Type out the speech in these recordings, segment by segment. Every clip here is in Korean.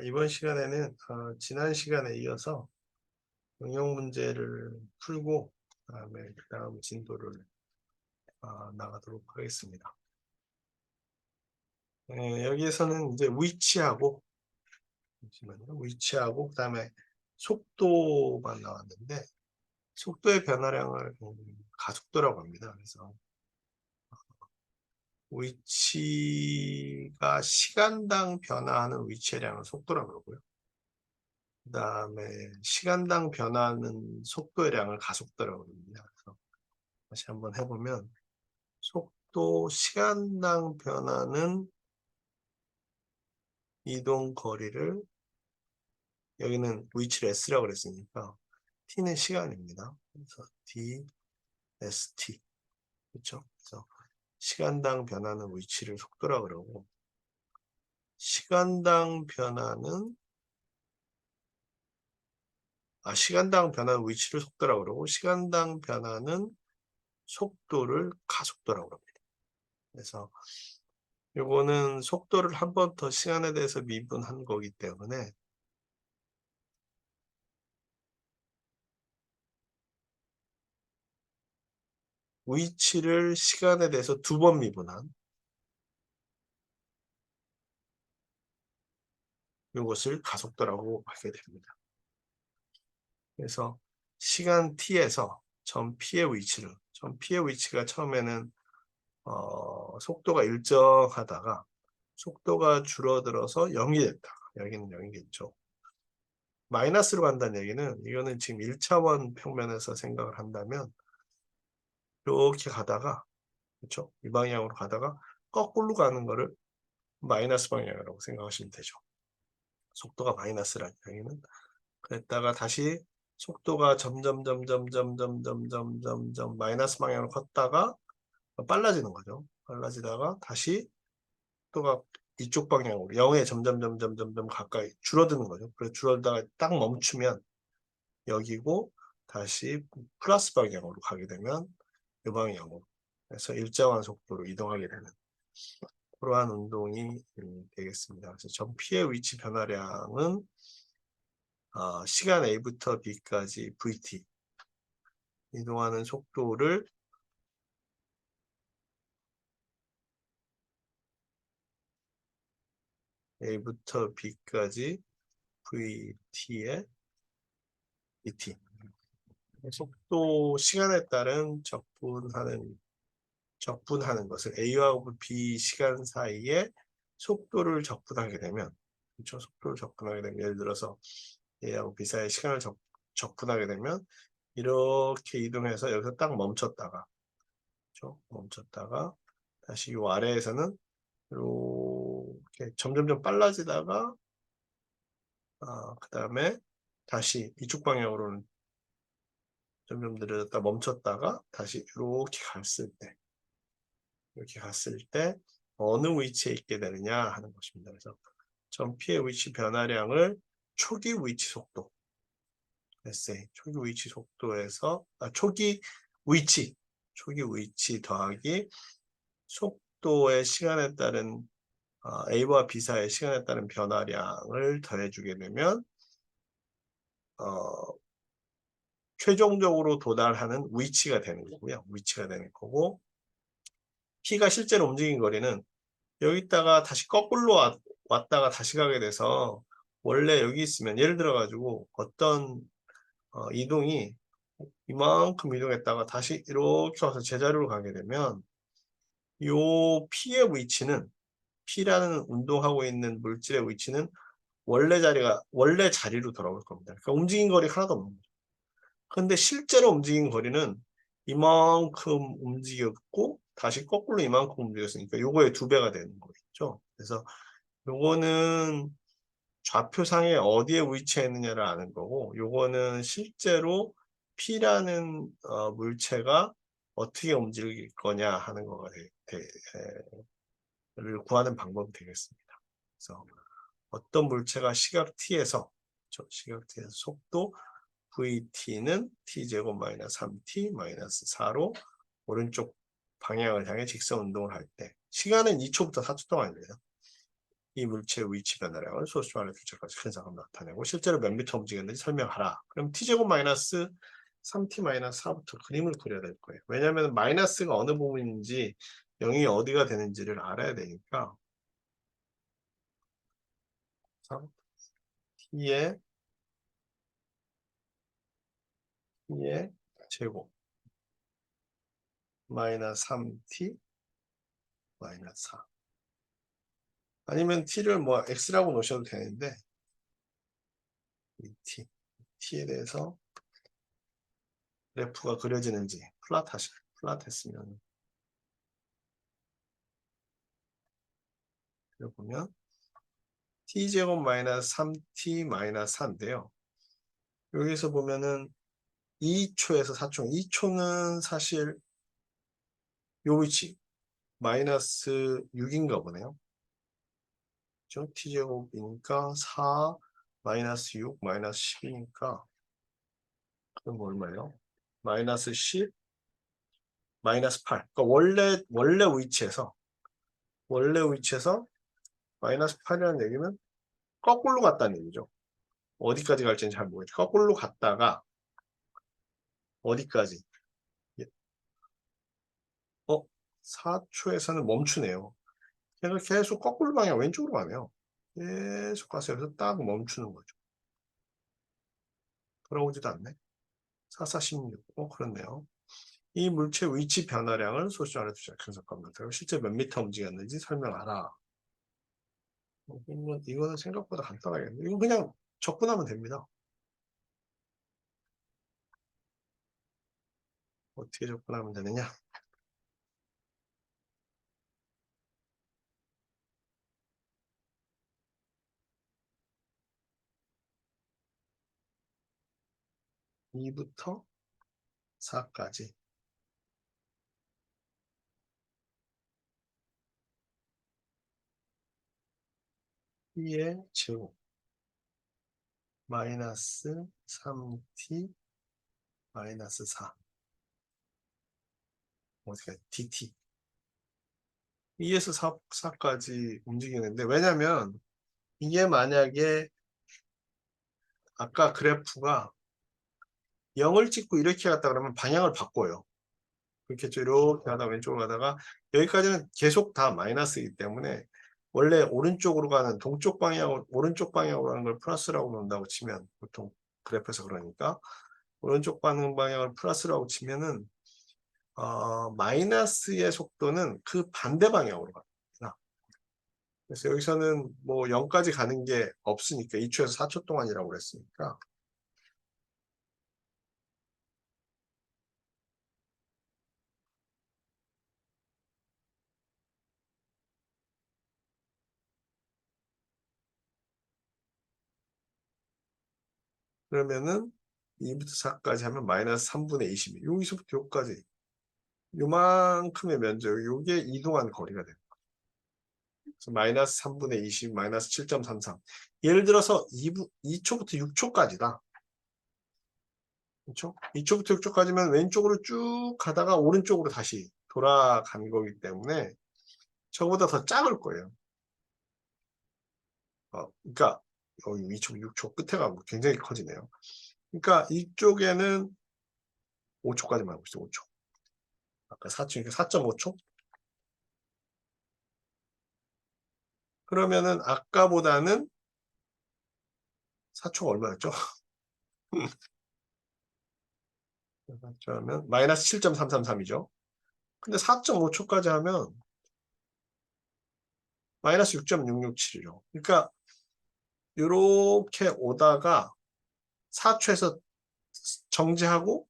이번 시간에는 지난 시간에 이어서 응용 문제를 풀고 그다음에 그 다음 진도를 나가도록 하겠습니다. 여기에서는 이제 위치하고 그다음에 속도만 나왔는데 속도의 변화량을 가속도라고 합니다. 그래서 위치가 시간당 변화하는 위치량을 속도라고 그러고요. 그 다음에 시간당 변화하는 속도량을 가속도라고 합니다. 그래서 다시 한번 해보면 속도 시간당 변하는 이동 거리를 여기는 위치를 s라고 그랬으니까 t는 시간입니다. 그래서 dt 그렇죠? 그래서 시간당 변하는 위치를 속도라고 그러고 시간당 변하는 위치를 속도라고 그러고 시간당 변하는 속도를 가속도라고 합니다. 그래서 요거는 속도를 한 번 더 시간에 대해서 미분한 거기 때문에 위치를 시간에 대해서 두 번 미분한 이것을 가속도라고 하게 됩니다. 그래서 시간 t에서 점 p의 위치가 처음에는 속도가 일정하다가 속도가 줄어들어서 0이 됐다. 여기는 0이겠죠. 마이너스로 간다는 얘기는 이거는 지금 1차원 평면에서 생각을 한다면 이렇게 가다가 그렇죠? 이 방향으로 가다가 거꾸로 가는 거를 마이너스 방향이라고 생각하시면 되죠. 속도가 마이너스라는 얘기는 그랬다가 다시 속도가 점점 마이너스 방향으로 걷다가 빨라지는 거죠. 빨라지다가 다시 속도가 이쪽 방향으로 0에 점점 가까이 줄어드는 거죠. 그래서 줄어들다가 딱 멈추면 여기고 다시 플러스 방향으로 가게 되면 이 방향으로 그래서 일정한 속도로 이동하게 되는 그러한 운동이 되겠습니다. 그래서 점 P의 위치 변화량은 시간 A부터 B까지 VT 이동하는 속도를 A부터 B까지 VT의 ET 속도 시간에 따른 적분하는 것을 A하고 B 시간 사이에 속도를 적분하게 되면 그렇죠? 속도를 적분하게 되면 예를 들어서 A하고 B 사이에 시간을 적분하게 되면 이렇게 이동해서 여기서 딱 멈췄다가 그렇죠? 멈췄다가 다시 이 아래에서는 이렇게 점점점 빨라지다가 그 다음에 다시 이쪽 방향으로는 점점 느려졌다 멈췄다가 다시 이렇게 갔을 때 어느 위치에 있게 되느냐 하는 것입니다. 그래서 점 P의 위치 변화량을 초기 위치 속도 초기 위치 속도에서 초기 위치 더하기 속도의 시간에 따른 A와 B 사이의 시간에 따른 변화량을 더해주게 되면 최종적으로 도달하는 위치가 되는 거고요. 위치가 되는 거고 P가 실제로 움직인 거리는 여기다가 다시 거꾸로 왔다가 다시 가게 돼서 원래 여기 있으면 예를 들어 가지고 어떤 이동이 이만큼 이동했다가 다시 이렇게 와서 제자리로 가게 되면 요 P의 위치는 P라는 운동하고 있는 물질의 위치는 원래 자리로 돌아올 겁니다. 그러니까 움직인 거리 하나도 없는 거죠. 근데 실제로 움직인 거리는 이만큼 움직였고 다시 거꾸로 이만큼 움직였으니까 요거의 2배가 되는 거겠죠. 그래서 요거는 좌표상에 어디에 위치했느냐를 아는 거고 요거는 실제로 P라는 물체가 어떻게 움직일 거냐 하는 거가 를 구하는 방법이 되겠습니다. 그래서 어떤 물체가 시각 t에서 속도 vt는 t제곱 마이너스 3t 마이너스 4로 오른쪽 방향을 향해 직선 운동을 할 때 시간은 2초부터 4초 동안입니다. 이 물체의 위치 변화량을 소수 안의 숫자까지 현상을 나타내고 실제로 몇 미터 움직였는지 설명하라. 그럼 t제곱 마이너스 3t 마이너스 4부터 그림을 그려야 될 거예요. 왜냐하면 마이너스가 어느 부분인지 0이 어디가 되는지를 알아야 되니까 t의 제곱 마이너스 3t 마이너스 4 아니면 t를 뭐 x라고 놓으셔도 되는데 이 t에 대해서 그래프가 그려지는지 플랫했으면 보면 t제곱 마이너스 3t 마이너스 4인데요. 여기서 보면은 2초에서 4초, 2초는 사실 요 위치 마이너스 6인가 보네요. 그렇죠? t제곱이니까 4 마이너스 6 마이너스 10이니까 그럼 얼마예요? 마이너스 10 마이너스 8. 그러니까 원래 위치에서 마이너스 8이라는 얘기는 거꾸로 갔다는 얘기죠. 어디까지 갈지는 잘 모르겠죠. 거꾸로 갔다가 어디까지? 4초에서는 멈추네요. 그래서 계속 거꾸로 방향 왼쪽으로 가네요. 계속 가서 여기서 딱 멈추는 거죠. 돌아오지도 않네. 4, 4, 16. 그렇네요. 이 물체 위치 변화량을 소수 안에 두자 분석합니다. 실제 몇 미터 움직였는지 설명하라. 이거는 생각보다 간단하겠네요. 이거 그냥 접근하면 됩니다. 어떻게 접근하면 되느냐? (2) 부터 4까지 t의 제곱 마이너스 3t 마이너스 4 어디가 dt 2에서 4까지 움직이는데 왜냐면 이게 만약에 아까 그래프가 0을 찍고 이렇게 갔다 그러면 방향을 바꿔요. 그렇겠죠. 이렇게 하다가 왼쪽으로 가다가 여기까지는 계속 다 마이너스이기 때문에 원래 오른쪽으로 가는 오른쪽 방향으로 가는 걸 플러스라고 놓는다고 치면 보통 그래프에서 그러니까 오른쪽 방향을 플러스라고 치면은 마이너스의 속도는 그 반대 방향으로 갑니다. 그래서 여기서는 뭐 0까지 가는 게 없으니까 2초에서 4초 동안이라고 그랬으니까 그러면은 2부터 4까지 하면 마이너스 3분의 20. 여기서부터 여기까지 요만큼의 면적, 요게 이동한 거리가 돼요. 그래서 마이너스 3분의 20, 마이너스 7.33. 예를 들어서 2초부터 6초까지다. 그렇죠? 2초부터 6초까지면 왼쪽으로 쭉 가다가 오른쪽으로 다시 돌아간 거기 때문에 저보다 더 작을 거예요. 그러니까 여기 2초, 6초 끝에 가고 굉장히 커지네요. 그러니까 이쪽에는 5초까지만 하고 있어요. 5초. 아까 4초, 4.5초? 그러면은 아까보다는 4초가 얼마였죠? 그러면 마이너스 7.333이죠. 근데 4.5초까지 하면 마이너스 6.667이죠. 그러니까 이렇게 오다가 4초에서 정지하고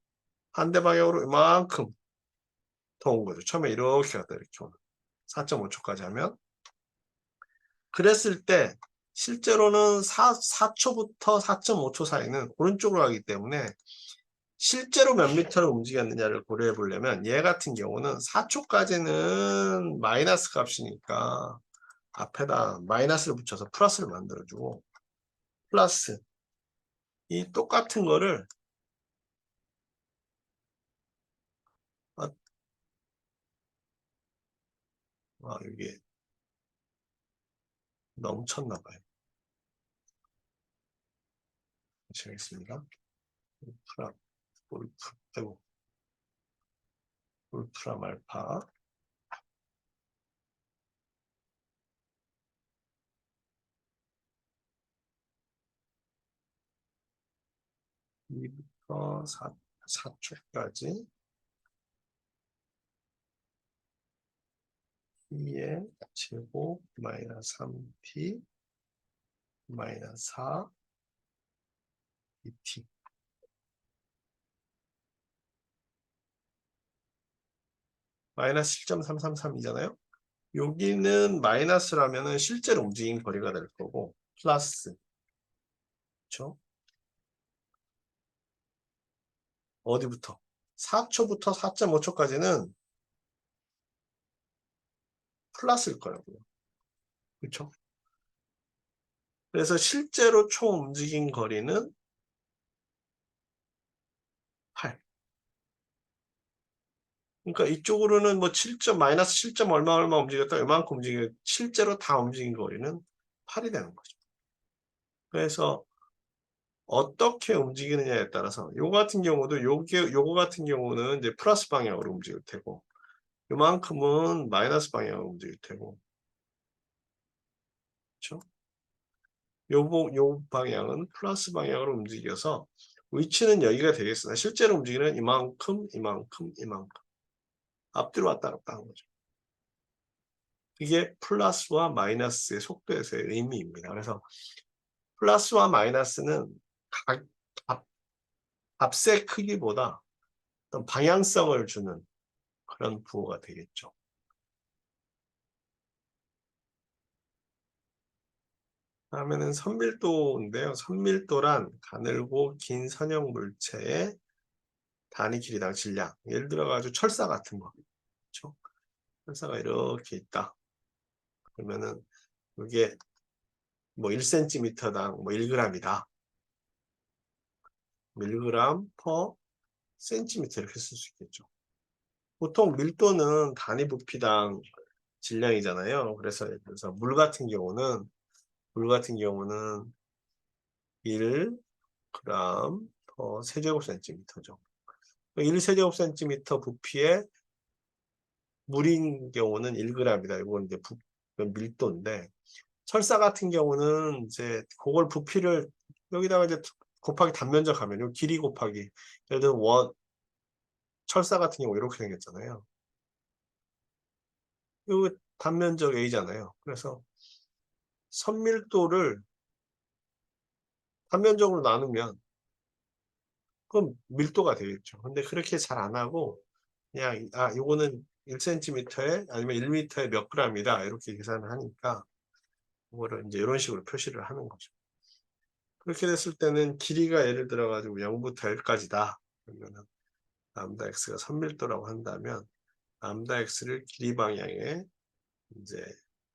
반대 방향으로 이만큼 더 온 거죠. 처음에 이렇게 갔다 이렇게 오는 4.5초까지 하면 그랬을 때 실제로는 4초부터 4.5초 사이는 오른쪽으로 가기 때문에 실제로 몇 미터를 움직였느냐를 고려해 보려면 얘 같은 경우는 4초까지는 마이너스 값이니까 앞에다 마이너스를 붙여서 플러스를 만들어주고 플러스 이 똑같은 거를 이게 넘쳤나 봐요. 다시 하겠습니다. 울프라, 아이고, 울프라 말파. 이부터 4초까지 2의 제곱 마이너스 3t 마이너스 4 2t 마이너스 7.333이잖아요. 여기는 마이너스라면은 실제로 움직인 거리가 될 거고 플러스 그렇죠? 어디부터? 4초부터 4.5초까지는 플러스일 거라고요. 그렇죠? 그래서 실제로 총 움직인 거리는 8. 그러니까 이쪽으로는 뭐 7점 마이너스 7점 얼마 움직였다 이만큼 움직여 실제로 다 움직인 거리는 8이 되는 거죠. 그래서 어떻게 움직이느냐에 따라서 요 같은 경우도 요거 같은 경우는 이제 플러스 방향으로 움직일 테고 요만큼은 마이너스 방향으로 움직일 테고 그렇죠? 요 방향은 플러스 방향으로 움직여서 위치는 여기가 되겠으나 실제로 움직이는 이만큼 앞뒤로 왔다 갔다 하는 거죠. 이게 플러스와 마이너스의 속도에서의 의미입니다. 그래서 플러스와 마이너스는 값의 크기보다 어떤 방향성을 주는 그런 부호가 되겠죠. 다음에는 선밀도인데요. 선밀도란 가늘고 긴 선형 물체의 단위 길이당 질량. 예를 들어 가지고 철사 같은 거. 그렇죠? 철사가 이렇게 있다. 그러면은 이게 뭐 1cm당 뭐 1g이다. 1g per cm 이렇게 쓸 수 있겠죠. 보통 밀도는 단위 부피당 질량이잖아요. 그래서 물 같은 경우는 1g per 세제곱센티미터죠. 1세제곱센티미터 부피의 물인 경우는 1g이다. 이건 이제 밀도인데 철사 같은 경우는 이제 그걸 부피를 여기다가 이제 곱하기 단면적 하면 요 길이 곱하기 예를 들어 철사 같은 경우 이렇게 생겼잖아요. 요 단면적 A잖아요. 그래서 선밀도를 단면적으로 나누면 그럼 밀도가 되겠죠. 근데 그렇게 잘 안 하고 그냥 요거는 1cm에 아니면 1m에 몇 g이다 이렇게 계산을 하니까 그거를 이제 이런 식으로 표시를 하는 거죠. 그렇게 됐을 때는 길이가 예를 들어 가지고 0부터 L까지다. 그러면은 람다 x가 선밀도라고 한다면 람다 x를 길이 방향에 이제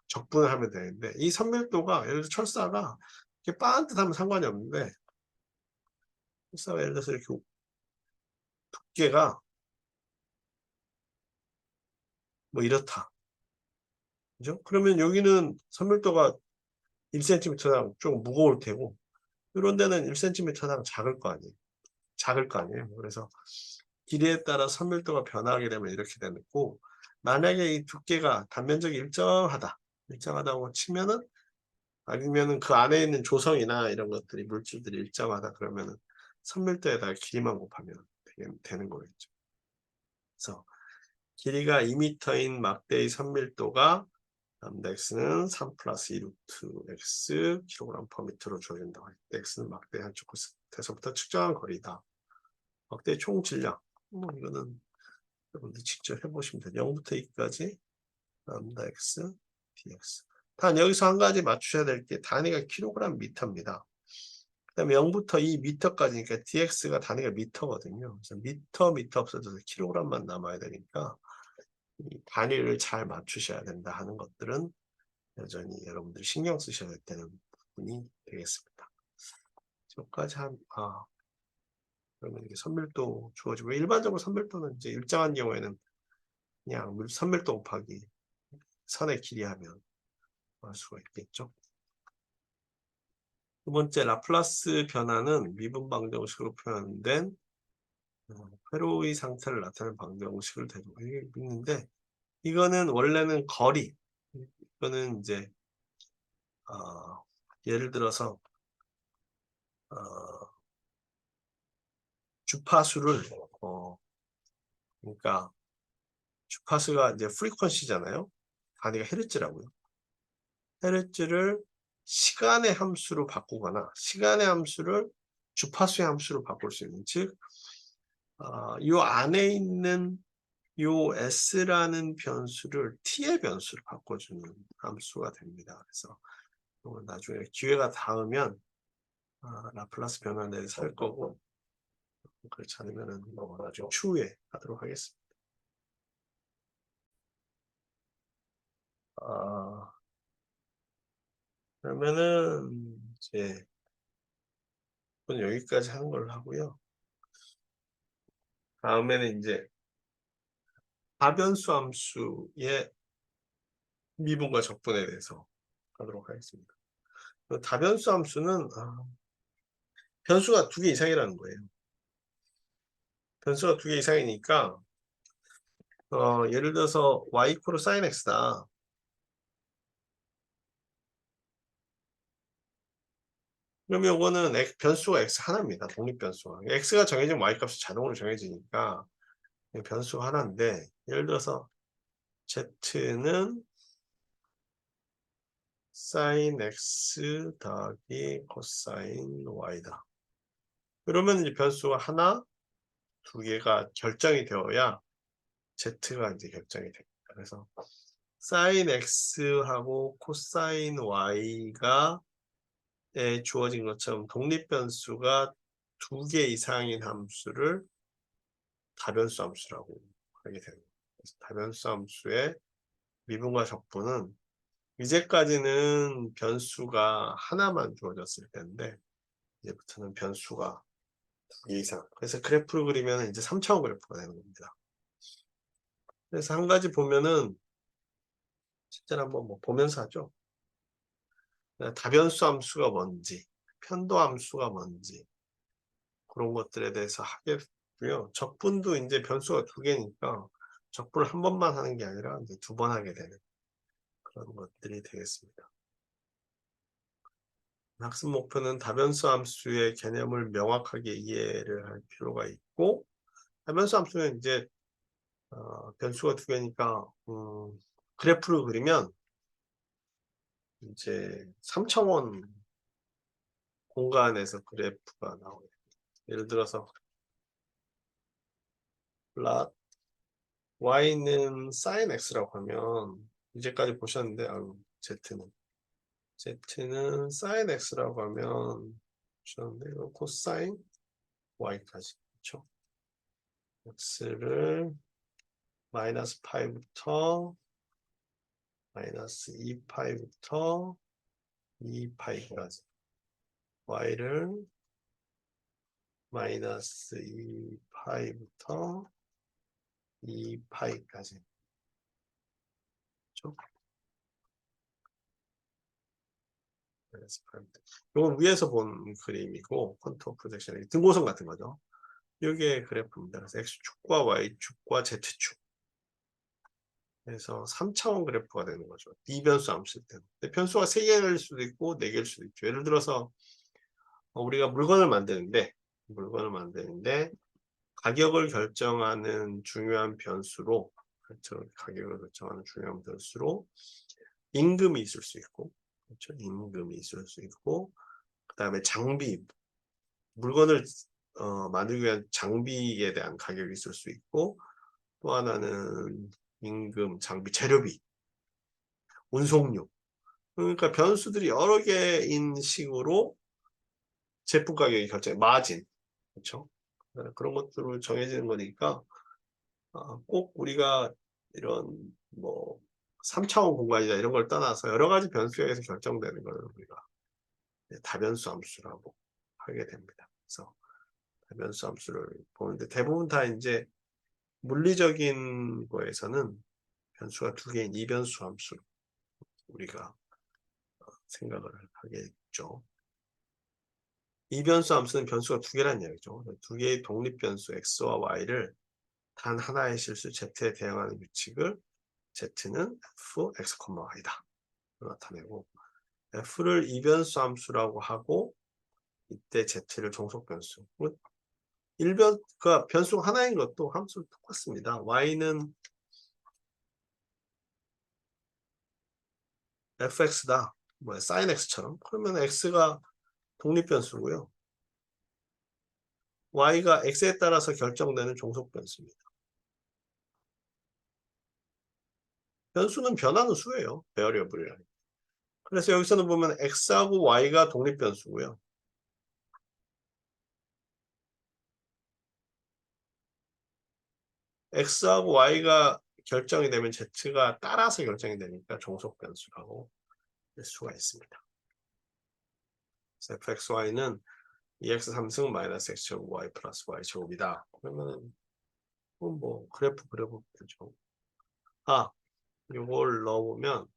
적분을 하면 되는데 이 선밀도가 예를 들어 철사가 이렇게 반듯하면 상관이 없는데 철사가 예를 들어서 이렇게 두께가 뭐 이렇다. 그죠? 그러면 여기는 선밀도가 1cm당 좀 무거울 테고 이런 데는 1cm당 작을 거 아니에요. 그래서 길이에 따라 선밀도가 변하게 되면 이렇게 되고 만약에 이 두께가 단면적이 일정하다고 치면은 아니면은 그 안에 있는 조성이나 이런 것들이 물질들이 일정하다 그러면은 선밀도에다가 길이만 곱하면 되는 거겠죠. 그래서 길이가 2m인 막대의 선밀도가 람다 x는 3 플러스 2 루트 x 킬로그램 퍼 미터로 주어진다고 할 때 x는 막대 한쪽 끝에서부터 측정한 거리다. 막대 총 질량. 이거는 여러분들 직접 해보시면 돼요. 0부터 2까지 람다 x dx. 단 여기서 한 가지 맞추셔야 될 게 단위가 킬로그램 미터입니다. 그 다음에 0부터 2 미터까지니까 dx가 단위가 미터거든요. 그래서 미터 없어져서 킬로그램만 남아야 되니까 이 단위를 잘 맞추셔야 된다 하는 것들은 여전히 여러분들이 신경 쓰셔야 되는 부분이 되겠습니다. 여기까지 그러면 이게 선밀도 주어지고 일반적으로 선밀도는 이제 일정한 경우에는 그냥 선밀도 곱하기 선의 길이 하면 알 수가 있겠죠. 두 번째 라플라스 변화는 미분 방정식으로 표현된 회로의 상태를 나타내는 방정식을 대고 있는데 이거는 원래는 거리 이거는 이제 예를 들어서 주파수를 그러니까 주파수가 이제 프리퀀시잖아요. 단위가 헤르츠라고요. 헤르츠를 시간의 함수로 바꾸거나 시간의 함수를 주파수의 함수로 바꿀 수 있는 즉 이 안에 있는 요 s라는 변수를 t의 변수로 바꿔주는 함수가 됩니다. 그래서 나중에 기회가 닿으면 라플라스 변화에 대해서 할 거고 그렇지 않으면은 나중에 추후에 하도록 하겠습니다. 그러면은 이제 여기까지 하는 걸로 하고요. 다음에는 이제 다변수 함수의 미분과 적분에 대해서 하도록 하겠습니다. 다변수 함수는 변수가 2개 이상이라는 거예요. 변수가 2개 이상이니까 예를 들어서 y 이퀄 sin x다. 그러면 이거는 변수가 x 하나입니다. 독립변수가. x가 정해지면 y값이 자동으로 정해지니까 변수가 하나인데 예를 들어서 z는 sin x 더하기 코사인 y다. 그러면 이제 변수가 하나, 2개가 결정이 되어야 z가 이제 결정이 됩니다. 그래서 sin x하고 코사인 y가 주어진 것처럼 독립변수가 2개 이상인 함수를 다변수 함수라고 하게 됩니다. 그래서 다변수 함수의 미분과 적분은 이제까지는 변수가 하나만 주어졌을 텐데 이제부터는 변수가 2개 이상. 그래서 그래프를 그리면 이제 3차원 그래프가 되는 겁니다. 그래서 한 가지 보면은 실제로 한번 보면서 하죠. 다변수 함수가 뭔지, 편도 함수가 뭔지 그런 것들에 대해서 하겠고요. 적분도 이제 변수가 2개니까 적분을 한 번만 하는 게 아니라 이제 2번 하게 되는 그런 것들이 되겠습니다. 학습 목표는 다변수 함수의 개념을 명확하게 이해를 할 필요가 있고 다변수 함수는 이제 변수가 2개니까 그래프를 그리면 이제 3차원 공간에서 그래프가 나오요. 예를 들어서 플롯 y는 sin x라고 하면 이제까지 보셨는데 z는 sin x라고 하면 보셨는데 코사인 y까지 그렇죠? x를 마이너스 파이부터 마이너스 2파이부터 2파이까지 y를 마이너스 2파이부터 2파이까지 그렇죠? 이건 위에서 본 그림이고 컨투어 프로젝션 등고선 같은 거죠. 이게 그래프입니다. 그래서 x축과 y축과 z축 그래서 3차원 그래프가 되는 거죠. 이변수 함수일 때는. 변수가 3개일 수도 있고 4개일 수도 있죠. 예를 들어서 우리가 물건을 만드는데 가격을 결정하는 중요한 변수로 그렇죠. 가격을 결정하는 중요한 변수로 임금이 있을 수 있고 그렇죠. 임금이 있을 수 있고 그다음에 장비 물건을 만들기 위한 장비에 대한 가격이 있을 수 있고 또 하나는 임금, 장비, 재료비, 운송료 그러니까 변수들이 여러 개인 식으로 제품 가격이 결정 마진 그렇죠? 그런 것들을 정해지는 거니까 꼭 우리가 이런 3차원 공간이나 이런 걸 떠나서 여러 가지 변수에서 결정되는 걸 우리가 다변수 함수라고 하게 됩니다. 그래서 다변수 함수를 보는데 대부분 다 이제 물리적인 거에서는 변수가 2개인 이변수 함수로 우리가 생각을 하겠죠. 이 변수 함수는 변수가 두 개란 이야기죠. 두 개의 독립 변수 x와 y를 단 하나의 실수 z에 대응하는 규칙을 z는 f, x, y다. 나타내고 f를 이변수 함수라고 하고 이때 z를 종속 변수. 그 변수 하나인 것도 함수 똑같습니다. y는 fx다. sin x처럼. 그러면 x가 독립 변수고요. y가 x에 따라서 결정되는 종속 변수입니다. 변수는 변하는 수예요. 베어리어블이라는. 그래서 여기서는 보면 x하고 y가 독립 변수고요. x하고 y가 결정이 되면 z가 따라서 결정이 되니까 종속 변수라고 할 수가 있습니다. fxy는 2x 3승 마이너스 x제곱 y 플러스 y제곱이다. 그러면 뭐 그래프 그려보면 되죠. 이걸 넣어보면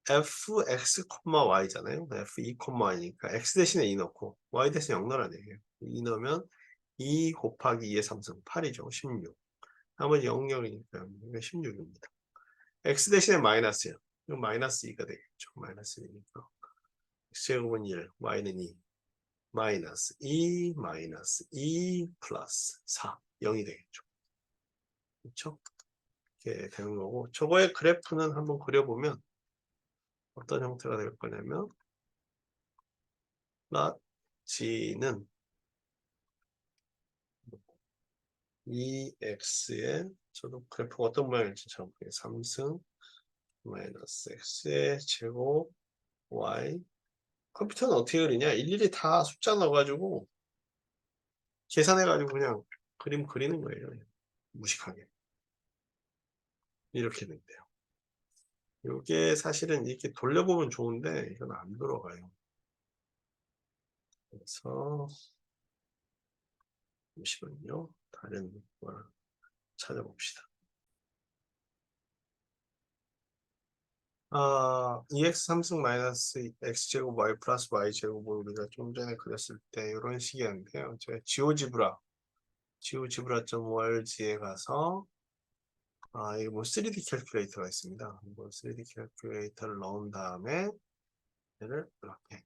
fx, y잖아요. f2, y니까 x 대신에 2 넣고 y 대신에 0 넣으라는 얘기예요. 2 넣으면 2 곱하기 2의 3승 8이죠. 16. 나머지 0이니까 16입니다. x 대신에 마이너스요. 이건 마이너스 2가 되겠죠. 마이너스 2니까 x제곱은 1, y는 2. 마이너스 2, 마이너스 2 플러스 4, 0이 되겠죠. 그렇죠? 이렇게 되는 거고 저거의 그래프는 한번 그려보면 어떤 형태가 될 거냐면 g는 2x의 저도 그래프가 어떤 모양일지 잘 모르겠어요. 3승 마이너스 x의 제곱 y 컴퓨터는 어떻게 그리냐 일일이 다 숫자 넣어가지고 계산해가지고 그냥 그림 그리는 거예요. 무식하게 이렇게 된대요. 이게 사실은 이렇게 돌려보면 좋은데 이건 안 돌아가요. 그래서 잠시만요. 다른 걸 찾아봅시다. 2x 3승 마이너스 x제곱 y 플러스 y제곱을 우리가 좀 전에 그렸을 때 이런 식이었는데요. 제가 지오지브라.org에 가서 이거 뭐 3D 캘큘레이터가 있습니다. 이거 3D 캘큘레이터를 넣은 다음에 얘를 이렇게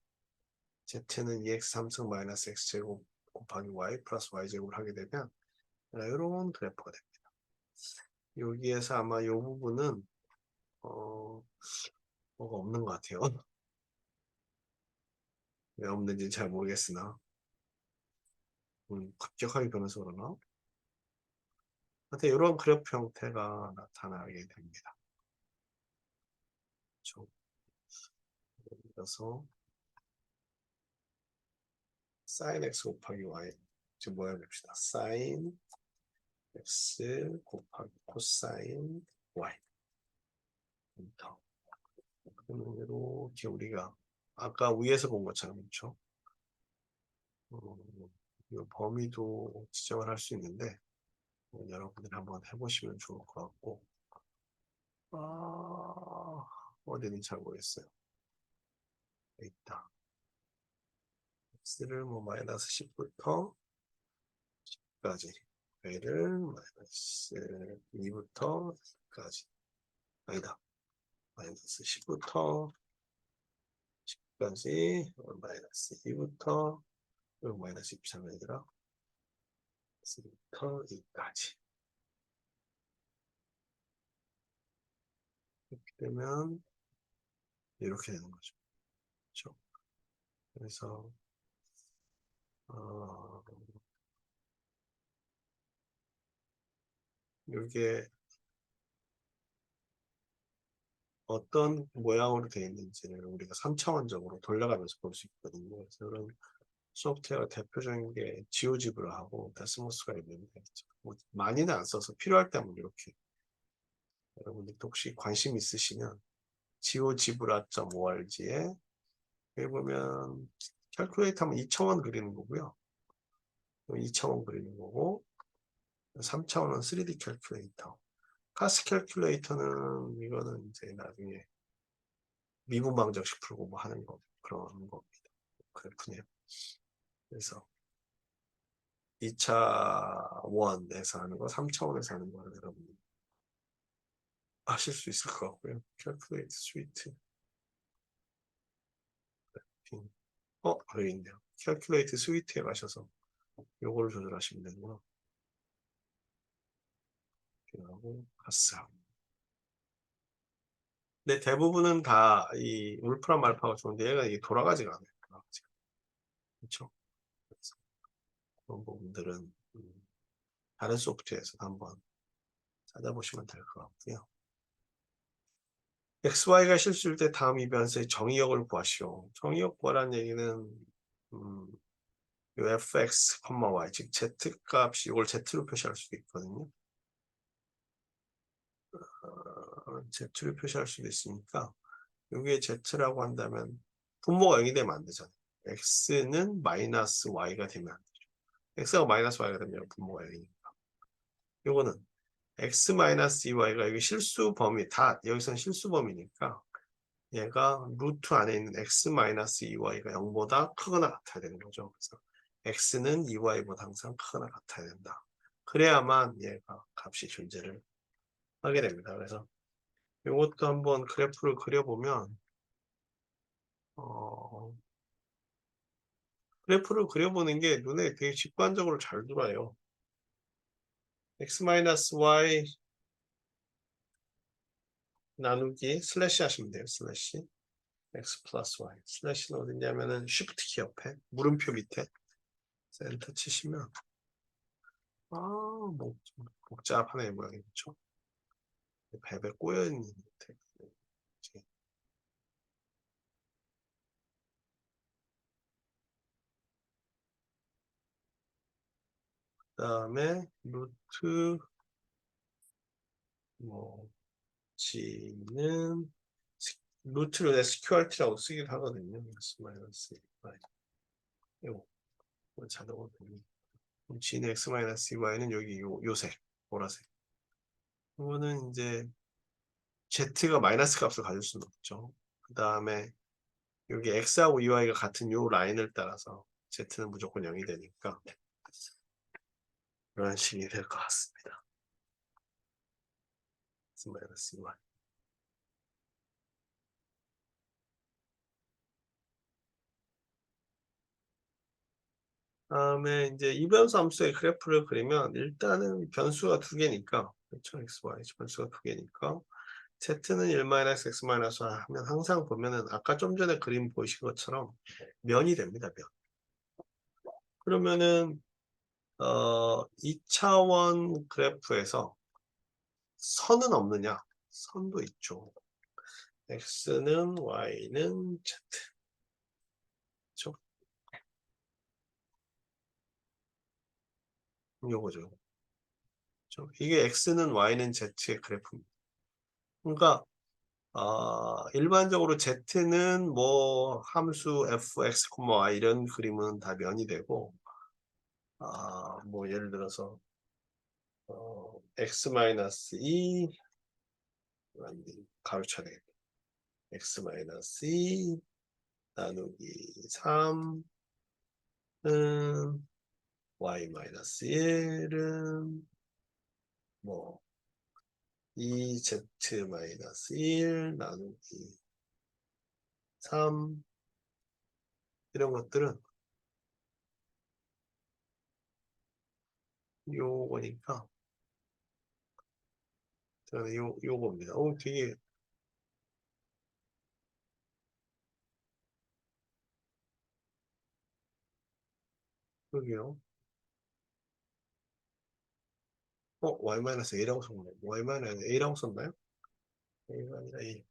z는 2x 3승 마이너스 x제곱 곱하기 y 플러스 y제곱을 하게 되면 이런 그래프가 됩니다. 여기에서 아마 이 부분은 뭐가 없는 것 같아요. 왜 없는지 잘 모르겠으나 급격하게 변해서 그러나 하여튼 이런 그래프 형태가 나타나게 됩니다. 그래서 sin x 곱하기 y 지금 뭐 해봅시다. sin x 곱하기 코사인 y 그러면 이렇게 우리가 아까 위에서 본 것처럼 그렇죠? 이 범위도 지정을 할 수 있는데 여러분들이 한번 해보시면 좋을 것 같고 어디는 잘 모르겠어요. 있다. x를 뭐 마이너스 10부터 10까지 y를 마이너스 2부터 10까지 아니다. 마이너스 10부터 10까지 마이너스 2부터 그리고 마이너스 23이더라. 2부터 2까지 이렇게 되면 이렇게 되는 거죠. 그렇죠? 그래서 이게 어떤 모양으로 되어 있는지를 우리가 3차원적으로 돌려가면서 볼 수 있거든요. 그래서 이런 소프트웨어 대표적인 게 지오지브라하고 데스모스가 있는데 뭐 많이는 안 써서 필요할 때만 이렇게 여러분들 혹시 관심 있으시면 geogebra.org에 여기 보면 캘큘레이터 하면 2차원 그리는 거고요. 2차원 그리는 거고 3차원은 3D 캘큘레이터. 카스 캘큘레이터는 이거는 이제 나중에 미분 방정식 풀고 뭐 하는 거 그런 겁니다. 그래프네요. 그래서 2차원에서 하는 거, 3차원에서 하는 거를 여러분 하실 수 있을 것 같고요. calculate suite. 여기 있네요. calculate suite에 가셔서 요거를 조절하시면 되고요. 하고 가스하고. 근데 대부분은 다 이 울프란 말파가 좋은데 얘가 이게 돌아가지가 않아요. 그렇죠? 그래서 그런 부분들은 다른 소프트웨어에서 한번 찾아보시면 될 것 같고요. XY가 실수일 때 다음 이 변수의 정의역을 구하시오. 정의역 구하라는 얘기는 요 fx, y, 즉 z값이 이걸 z로 표시할 수도 있거든요. z로 표시할 수도 있으니까 이게 z라고 한다면 분모가 0이 되면 안 되잖아요. x는 마이너스 y가 되면 안 되죠. x가 마이너스 y가 되면 분모가 0이니까. 요거는 x 마이너스 2y가 여기 실수 범위 다 여기서는 실수 범위니까 얘가 루트 안에 있는 x 마이너스 2y가 0보다 크거나 같아야 되는 거죠. 그래서 x는 2y보다 항상 크거나 같아야 된다. 그래야만 얘가 값이 존재를 하게 됩니다. 그래서 이것도 한번 그래프를 그려보면 그래프를 그려보는 게 눈에 되게 직관적으로 잘 들어와요. x-y 나누기 슬래시 하시면 돼요. 슬래시 x 플러스 y. 슬래시는 어디냐면은 쉬프트 키 옆에 물음표 밑에 센터 치시면 뭐 좀 복잡하네 모양이 그렇죠? 배 꼬여있는 텍스트. 그 다음에 루트 뭐 g는 루트를 SQRT라고 쓰기도 하거든요. x-y 이거 자동으로 g는 x-y는 여기 요색 보라색 이거는 이제 z가 마이너스 값을 가질 수는 없죠. 그 다음에 여기 x하고 2y가 같은 요 라인을 따라서 z는 무조건 0이 되니까 이런 식이 될 것 같습니다. x-y 다음에 이제 이변수 함수의 그래프를 그리면 일단은 변수가 두 개니까 그렇죠? x, y 변수가 두 개니까 z는 1-x-y 하면 항상 보면은 아까 좀 전에 그림 보신 것처럼 면이 됩니다. 면. 그러면은 2차원 그래프에서 선은 없느냐? 선도 있죠. x는 y는 z. 그렇죠? 요거죠. 그렇죠? 이게 x는 y는 z의 그래프입니다. 그러니까 일반적으로 z는 뭐 함수 fx, y 이런 그림은 다 면이 되고 뭐 예를 들어서 x-2 가로쳐야 되겠다. x-2 나누기 3은 y-1은 뭐 2z-1 나누기 3 이런 것들은 요거니까 저는 요겁니다. 되게 그러게요. y-a라고 썼나요? y-a라고 썼나요? a가 아니라 a.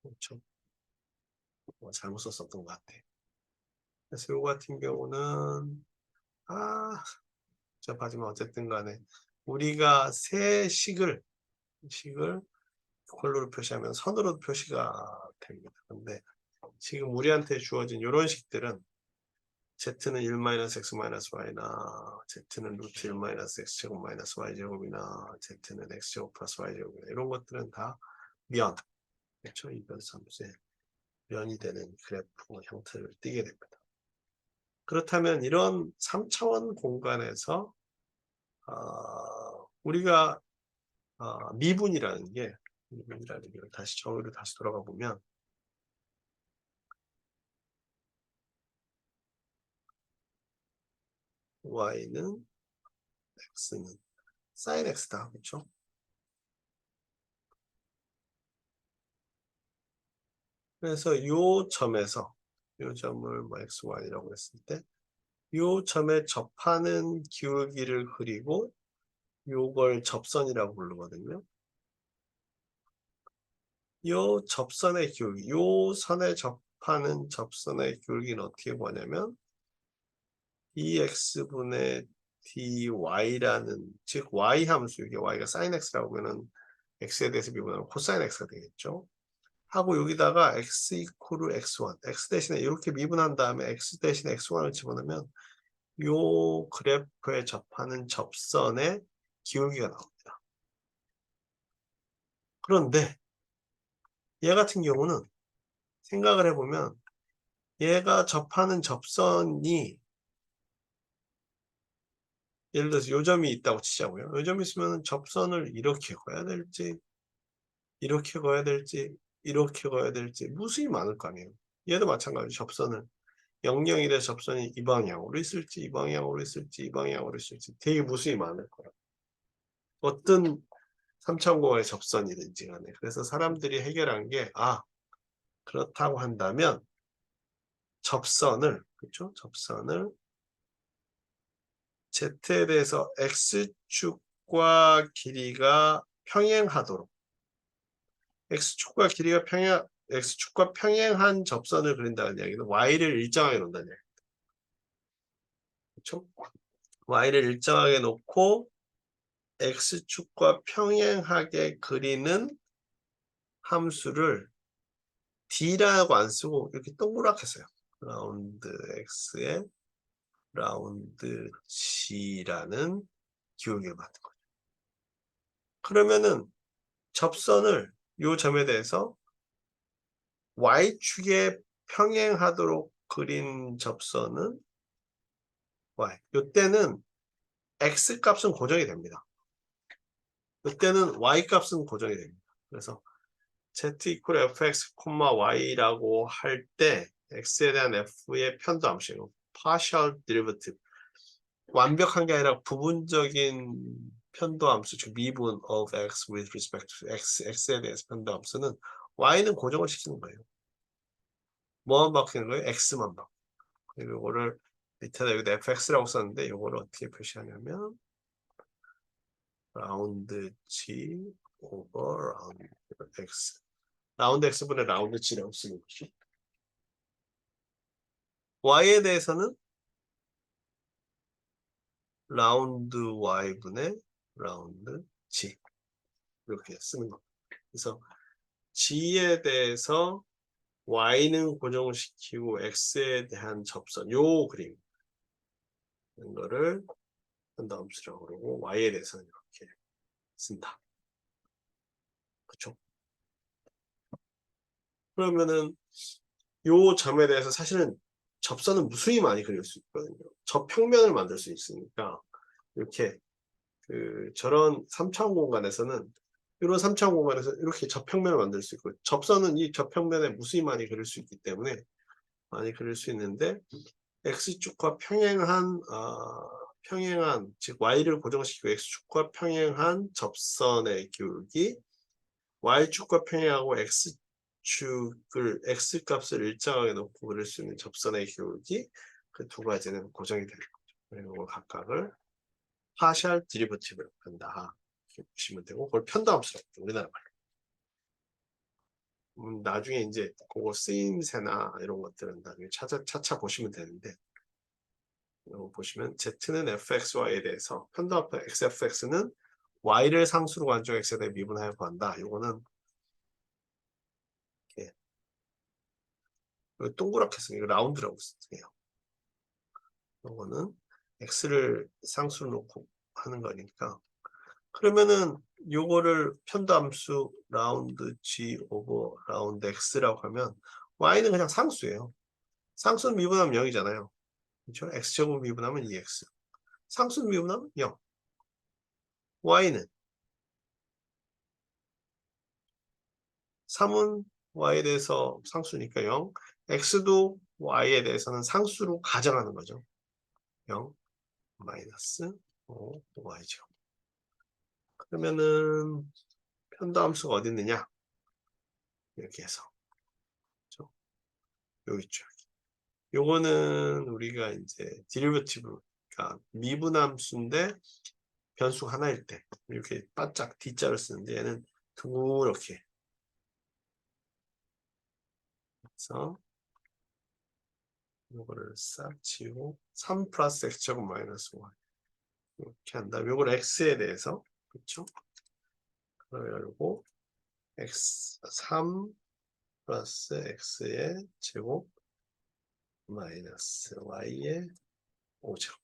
그렇죠. 잘못 썼었던 것 같아. 그래서 요 같은 경우는 하지만 어쨌든 간에 우리가 새 식을 컬러로 표시하면 선으로 표시가 됩니다. 근데 지금 우리한테 주어진 이런 식들은 z는 1-x-y나 z는 루트 1-x제곱 -y제곱이나 z는 x제곱 플러스 y제곱이나 이런 것들은 다 면, 그렇죠? 이변수 함수의 면이 되는 그래프 형태를 띠게 됩니다. 그렇다면 이런 3차원 공간에서 우리가 미분이라는 게 다시 정의로 다시 돌아가 보면 y는 x는 sin x다. 그렇죠? 그래서 요 점에서 요 점을 뭐 x, y라고 했을 때 요 점에 접하는 기울기를 그리고 요걸 접선이라고 부르거든요. 요 접선의 기울기, 요 선에 접하는 접선의 기울기는 어떻게 보냐면 dx분의 dy라는, 즉 y 함수, 이게 y가 sin x라고 하면 x에 대해서 미분하면 코사인 x가 되겠죠. 하고 여기다가 x 이퀄 x1, x 대신에 이렇게 미분한 다음에 x 대신에 x1을 집어넣으면 요 그래프에 접하는 접선의 기울기가 나옵니다. 그런데 얘 같은 경우는 생각을 해보면 얘가 접하는 접선이 예를 들어서 요 점이 있다고 치자고요. 요 점이 있으면 접선을 이렇게 그어야 될지, 이렇게 그어야 될지, 이렇게 그어야 될지 무수히 많을 거 아니에요. 얘도 마찬가지로 접선을 0,0일에 접선이 이 방향으로 있을지, 이 방향으로 있을지, 이 방향으로 있을지 되게 무수히 많을 거예요. 어떤 3차원공간의 접선이든지 간에. 그래서 사람들이 해결한 게 그렇다고 한다면 접선을, 그렇죠? 접선을 Z에 대해서 X축과 길이가 평행하도록, X축과 평행한 접선을 그린다는 이야기는 Y를 일정하게 놓는다는 이야기. 그렇죠? Y를 일정하게 놓고 X축과 평행하게 그리는 함수를 D라고 안 쓰고 이렇게 동그랗게 써요. 라운드 X에 라운드 G라는 기울기를 만든 거죠. 그러면은 접선을 요 점에 대해서 Y축에 평행하도록 그린 접선은 Y. 요때는 X 값은 고정이 됩니다. 요때는 Y 값은 고정이 됩니다. 그래서 Z 이퀄 fx, y라고 할 때 x에 대한 f의 편도 함수예요. partial derivative. 완벽한 게 아니라 부분적인 편도 함수, 즉 미분 of x with respect to x에 대해서 편도 함수는 y는 고정을 시키는 거예요. 뭐만 바뀌는 거예요? x만 바뀌는 거예요. 그리고 이거를 밑에다 여기다 fx라고 썼는데 이거를 어떻게 표시하냐면 라운드 g over 라운드 x, 라운드 x분의 라운드 g라고 쓰는 거죠. y에 대해서는 라운드 y분의 라운드 g 이렇게 쓰는 겁니다. 그래서 g에 대해서 y는 고정시키고 x에 대한 접선, 요 그림 이거를 한다음수라고 그러고 y에 대해서는 이렇게 쓴다. 그렇죠? 그러면은 요 점에 대해서 사실은 접선은 무수히 많이 그릴 수 있거든요. 접평면을 만들 수 있으니까 이렇게 저런 3차원 공간에서는 이런 3차원 공간에서 이렇게 접평면을 만들 수 있고, 접선은 이 접평면에 무수히 많이 그릴 수 있기 때문에 많이 그릴 수 있는데 x축과 평행한 즉 y를 고정시키고 x축과 평행한 접선의 기울기, y축과 평행하고 x값을 일정하게 놓고 그릴 수 있는 접선의 기울기, 그 두 가지는 고정이 되는 거죠. 그리고 각각을 파셜 디리버티브를 한다. 이렇게 보시면 되고, 그걸 편도함수라고 하죠. 우리나라 말로. 나중에 이제 그거 쓰임새나 이런 것들은 나중에 차차 보시면 되는데, 이거 보시면 Z는 fxy에 대해서 편도함수 xfx는 y를 상수로 관정 x에 대해 미분하여 구한다. 이거는 이렇게 동그랗게 쓰는 이거 라운드라고 쓰세요. 이거는 x를 상수로 놓고 하는 거니까. 그러면은 요거를 편도함수 라운드 g 오버 라운드 x라고 하면 y는 그냥 상수예요. 상수는 미분하면 0이잖아요. 그렇죠? x제곱 미분하면 2x. 상수는 미분하면 0. y는 3은 y에 대해서 상수니까 0. x도 y에 대해서는 상수로 가정하는 거죠. 0 마이너스 5 y죠. 그러면은 편도함수가 어디 있느냐? 이렇게 해서. 그렇죠? 여기 있죠. 요거는 우리가 이제 디리버티브, 그러니까 미분함수인데 변수 하나일 때 이렇게 바짝 D자를 쓰는데 얘는 이렇게 그래서 요거를 싹 지우고 3 플러스 x제곱 마이너스 y 이렇게 한 다음에 요걸 x에 대해서 그렇죠? 그리고 x 3 플러스 x의 제곱 마이너스 y의 5죠.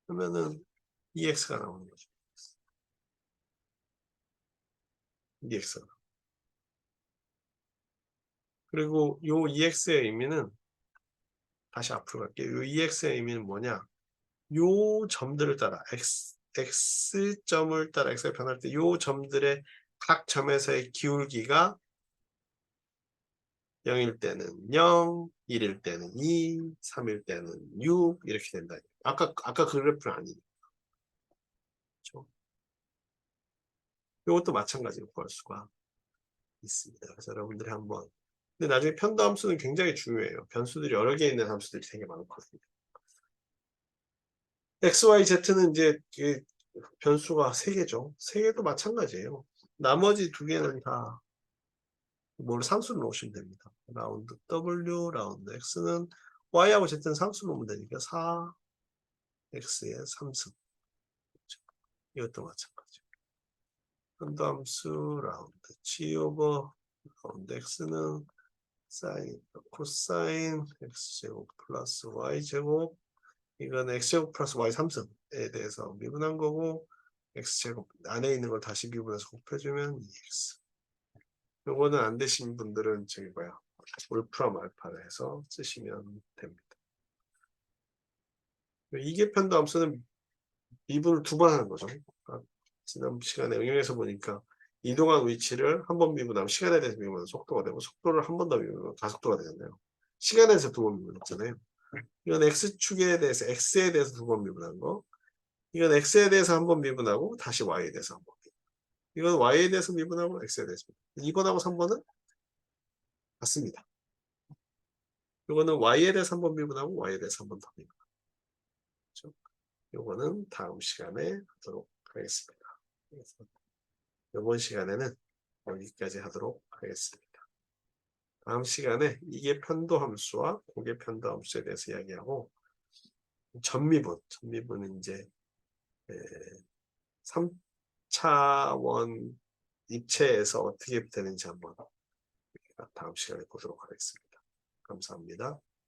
그러면은 2x가 나오는 거죠. 2x가. 그리고 요 2x의 의미는 다시 앞으로 갈게요. 요 2x의 의미는 뭐냐? 요 점들을 따라 x점을 따라 x가 변할 때 요 점들의 각 점에서의 기울기가 0일 때는 0, 1일 때는 2, 3일 때는 6 이렇게 된다. 아까 그 그래프는 아니니까. 그렇죠? 이것도 마찬가지로 구할 수가 있습니다. 그래서 여러분들이 한번 근데 나중에 편도함수는 굉장히 중요해요. 변수들이 여러 개 있는 함수들이 되게 많거든요. x, y, z는 이제 변수가 3개죠. 3개도 마찬가지예요. 나머지 2개는 다 뭘 상수를 놓으시면 됩니다. 라운드 w, 라운드 x는 y하고 z는 상수 놓으면 되니까 4x의 3승. 이것도 마찬가지죠. 편도함수 라운드 g 오버 라운드 x는 사인, 코사인 x제곱 플러스 y제곱 이건 x제곱 플러스 y 3승에 대해서 미분한 거고 x제곱 안에 있는 걸 다시 미분해서 곱해주면 2x. 요거는 안 되신 분들은 저기 뭐야 올프람 알파를 해서 쓰시면 됩니다. 이게 편도함수는 미분을 2번 하는 거죠. 지난 시간에 응용해서 보니까 이동한 위치를 한 번 미분하면 시간에 대해서 미분하면 속도가 되고 속도를 한 번 더 미분하면 가속도가 되잖아요. 시간에서 2번 미분했잖아요. 이건 x축에 대해서 x에 대해서 2번 미분한 거. 이건 x에 대해서 한 번 미분하고 다시 y에 대해서 한 번. 이건 y에 대해서 미분하고 x에 대해서. 2번하고 3번은 같습니다. 이거는 y에 대해서 한 번 미분하고 y에 대해서 한 번 더 미분. 그렇죠? 이거는 다음 시간에 하도록 하겠습니다. 그래서 이번 시간에는 여기까지 하도록 하겠습니다. 다음 시간에 이게 편도함수와 고개 편도함수에 대해서 이야기하고 전미분은 이제 3차원 입체에서 어떻게 되는지 한번 다음 시간에 보도록 하겠습니다. 감사합니다.